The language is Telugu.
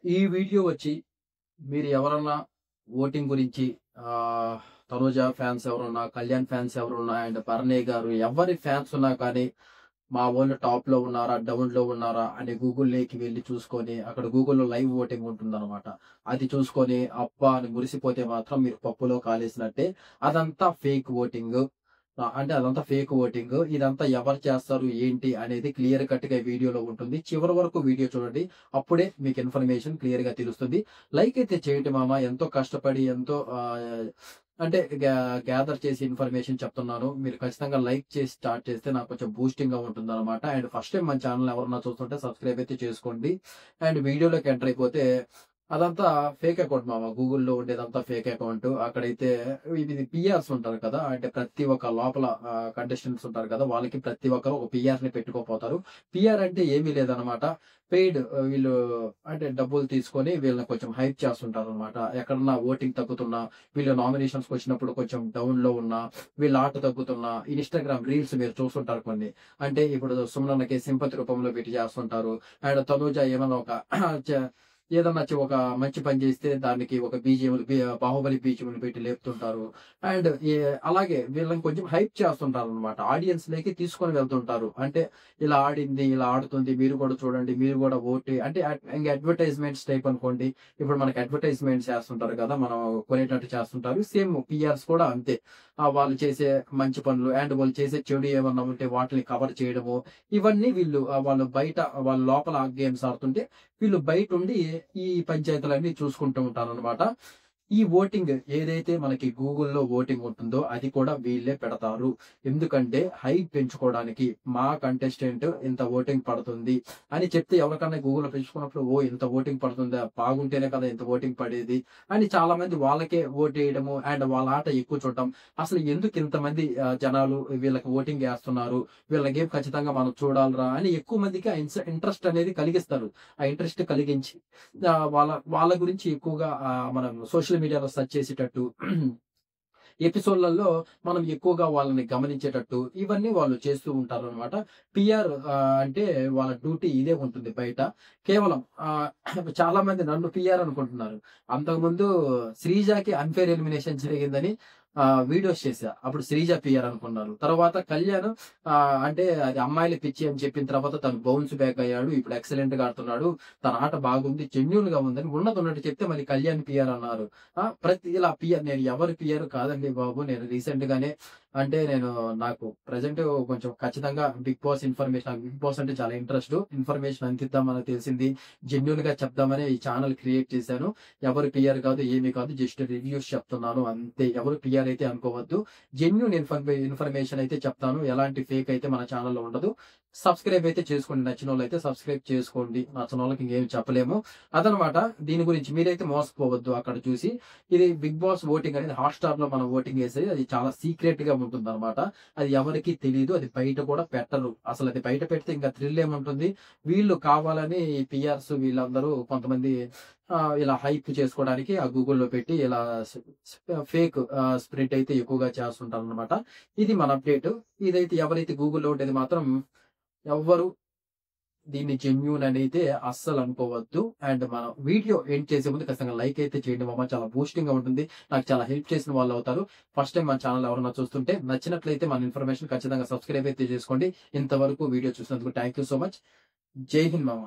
ఈ వీడియో వచ్చి మీరు ఎవరన్నా ఓటింగ్ గురించి తనూజ ఫ్యాన్స్ ఎవరున్నా, కళ్యాణ్ ఫ్యాన్స్ ఎవరున్నా అండ్ భరణి గారు ఎవరి ఫ్యాన్స్ ఉన్నా కానీ మా వోళ్ళు టాప్‌లో ఉన్నారా? డౌన్‌లో ఉన్నారా? అని గూగుల్‌లోకి వెళ్లి చూసుకొని అక్కడ గూగుల్‌లో లైవ్ ఓటింగ్ ఉంటుందనమాట. అది చూసుకొని అబ్బా! అని మురిసిపోతే మాత్రం మీరు పప్పులో కాలేసినట్టే. అదంతా ఫేక్ ఓటింగు. అంటే అదంతా ఫేక్ ఓటింగు. ఇదంతా ఎవరు చేస్తారు? ఏంటి? అనేది క్లియర్ కట్‌గా వీడియోలో ఉంటుంది. చివరి వరకు వీడియో చూడండి. అప్పుడే మీకు ఇన్ఫర్మేషన్ క్లియర్‌గా తెలుస్తుంది. లైక్ అయితే చేయండి మామ. ఎంతో కష్టపడి ఎంతో అంటే గ్యాదర్ చేసి ఇన్ఫర్మేషన్ చెప్తున్నాను. మీరు ఖచ్చితంగా లైక్ చేసి స్టార్ట్ చేస్తే నాకు కొంచెం బూస్టింగ్‌గా ఉంటుందనమాట. అండ్ ఫస్ట్ టైమ్ మన ఛానెల్ ఎవరన్నా చూస్తుంటే సబ్స్క్రైబ్ అయితే చేసుకోండి. అండ్ వీడియోలోకి ఎంటర్ అయిపోతే అదంతా ఫేక్ అకౌంట్ మామ. గూగుల్‌లో ఉండేదంతా ఫేక్ అకౌంట్. అక్కడైతే ఇది పిఆర్స్ ఉంటారు కదా! అంటే ప్రతి ఒక్క లోపల కంటెస్టెంట్స్ ఉంటారు కదా! వాళ్ళకి ప్రతి ఒక్కరు ఒక పిఆర్‌ని పెట్టుకోపోతారు. పిఆర్ అంటే ఏమీ లేదనమాట. పెయిడ్ వీళ్ళు అంటే డబ్బులు తీసుకొని వీళ్ళని కొంచెం హైప్ చేస్తుంటారనమాట. ఎక్కడన్నా ఓటింగ్ తగ్గుతున్నా, వీళ్ళు నామినేషన్స్‌కొచ్చినప్పుడు కొంచెం డౌన్‌లో ఉన్నా, వీళ్ళ ఆట తగ్గుతున్నా, ఇన్‌స్టాగ్రామ్ రీల్స్ మీరు చూస్తుంటారు కొన్ని. అంటే ఇప్పుడు సుమనన్నకి సింపతి రూపంలో పెట్టి చేస్తుంటారు. అండ్ తనూజ ఏమన్నా ఒక చ ఏదన్నా ఒక మంచి పని చేస్తే దానికి ఒక బీజీఎంలు 'బాహుబలి' బీజీఎంలు పెట్టి లేపుతుంటారు. అండ్ అలాగే వీళ్ళని కొంచెం హైప్ చేస్తుంటారనమాట. ఆడియన్స్‌లోకి తీసుకొని వెళ్తుంటారు. అంటే ఇలా ఆడింది, ఇలా ఆడుతుంది. మీరు కూడా చూడండి. మీరు కూడా అంటే ఇంక అడ్వర్టైజ్‌మెంట్స్ టైప్ అనుకోండి. ఇప్పుడు మనకి అడ్వర్టైజ్‌మెంట్స్ చేస్తుంటారు కదా! మనం కొనేటట్టు చేస్తుంటారు. సేమ్ పీఆర్స్ కూడా అంతే. వాళ్ళు చేసే మంచి పనులు అండ్ వాళ్ళు చేసే చెడు ఏమన్నా ఉంటే వాటిని కవర్ చేయడము. ఇవన్నీ వీళ్ళు వాళ్ళు బయట వాళ్ళు లోపల గేమ్స్ ఆడుతుంటే వీళ్ళు బయటుండి ఈ పంచాయతీలన్నీ చూసుకుంటూ ఉంటారనమాట. ఈ ఓటింగ్ ఏదైతే మనకి గూగుల్‌లో ఓటింగ్ ఉంటుందో అది కూడా వీళ్ళే పెడతారు. ఎందుకంటే హైప్ పెంచుకోవడానికి మా కంటెస్టెంట్ ఇంత ఓటింగ్ పడుతుంది అని చెప్తే ఎవరికన్నా గూగుల్‌లో పెంచుకున్నప్పుడు ఓహ్! ఇంత ఓటింగ్ పడుతుందా? బాగుంటేనే కదా ఇంత ఓటింగ్ పడేది అని చాలామంది వాళ్ళకే ఓటేయడము అండ్ వాళ్ళ ఆట ఎక్కువ చూడటం. అసలు ఎందుకు ఇంతమంది జనాలు వీళ్ళకి ఓటింగ్ ఏస్తున్నారు? వీళ్ళ గేమ్ ఖచ్చితంగా మనం చూడాలిరా అని ఎక్కువ మందికి ఆ ఇంట్రెస్ట్ అనేది కలిగిస్తారు. ఆ ఇంట్రెస్ట్ కలిగించి వాళ్ళ వాళ్ళ గురించి ఎక్కువగా మనం సోషల్ మీడియాలో సెర్చ్ చేసేటట్టు ఎపిసోడ్‌లలో మనం ఎక్కువగా వాళ్ళని గమనించేటట్టు ఇవన్నీ వాళ్ళు చేస్తూ ఉంటారనమాట. పీఆర్ అంటే వాళ్ళ డ్యూటీ ఇదే ఉంటుంది బయట. కేవలం చాలా మంది నన్ను పీఆర్ అనుకుంటున్నారు. అంతకుముందు శ్రీజాకి అన్‌ఫెయిర్ ఎలిమినేషన్ జరిగిందని వీడియోస్ చేశా. అప్పుడు శ్రీజ పీఆర్ అనుకున్నారు. తర్వాత కళ్యాణ్ అంటే అది అమ్మాయిల పిచ్చి అని చెప్పిన తర్వాత తను బౌన్స్ బ్యాక్ అయ్యాడు. ఇప్పుడు ఎక్సలెంట్‌గా ఆడుతున్నాడు. తన ఆట బాగుంది. జెన్యూన్‌గా ఉందని ఉన్నదున్నట్టు చెప్తే మళ్ళీ కళ్యాణ్ పీఆర్ అన్నారు. ప్రతి ఇలా పీఆర్ నేను ఎవరి పీఆర్ కాదండి బాబు. నేను రీసెంట్‌గానే అంటే నాకు ప్రెజెంట్ కొంచెం ఖచ్చితంగా బిగ్ బాస్ ఇన్ఫర్మేషన్ నాకు బిగ్ బాస్ అంటే చాలా ఇంట్రెస్ట్. ఇన్ఫర్మేషన్ అందిద్దామని తెలిసింది. జెన్యూన్‌గా చెప్దామని ఈ ఛానెల్ క్రియేట్ చేశాను. ఎవరు పీఆర్ కాదు, ఏమీ కాదు. జస్ట్ రివ్యూస్ చెప్తున్నాను అంతే. ఎవరు పీఆర్ అయితే అనుకోవద్దు. జెన్యూన్ ఇన్ఫర్మేషన్ అయితే చెప్తాను. ఎలాంటి ఫేక్ అయితే మన ఛానెల్‌లో ఉండదు. సబ్స్క్రైబ్ అయితే చేసుకోండి. నచ్చినోళ్ళైతే సబ్స్క్రైబ్ చేసుకోండి. నచ్చనోళ్ళకి ఇంకేమి చెప్పలేము. అదనమాట. దీని గురించి మీరైతే మోసపోవద్దు అక్కడ చూసి. ఇది బిగ్ బాస్ ఓటింగ్ అనేది హాట్‌స్టార్‌లో మనం ఓటింగ్ ఏసేది. అది చాలా సీక్రెట్‌గా ఉంటుందనమాట. అది ఎవరికీ తెలీదు. అది బయట కూడా పెట్టరు. అసలు అది బయట పెడితే ఇంకా థ్రిల్ ఏముంటుంది? వీళ్ళు కావాలని ఈ పీఆర్స్ వీళ్ళందరూ కొంతమంది ఇలా హైప్ చేసుకోవడానికి ఆ గూగుల్‌లో పెట్టి ఇలా స్ స్ ఫేక్ స్ప్రెడ్ అయితే ఎక్కువగా చేస్తుంటారనమాట. ఇది మన అప్డేట్. ఇదైతే ఎవరైతే గూగుల్‌లో ఉండేది మాత్రం ఎవ్వరు దీన్ని జెన్యూన్ అనైతే అస్సలు అనుకోవద్దు. అండ్ మనం వీడియో ఎండ్ చేసే ముందు ఖచ్చితంగా లైక్ అయితే చేయండి మామ. చాలా బూస్టింగ్‌గా ఉంటుంది. నాకు చాలా హెల్ప్ చేసిన వాళ్ళవుతారు. ఫస్ట్ టైమ్ మన ఛానెల్ ఎవరన్నా చూస్తుంటే నచ్చినట్లయితే మన ఇన్ఫర్మేషన్ ఖచ్చితంగా సబ్స్క్రైబ్ అయితే చేసుకోండి. ఇంతవరకు వీడియో చూసినందుకు థాంక్ యూ సో మచ్. జై హింద్ మామ.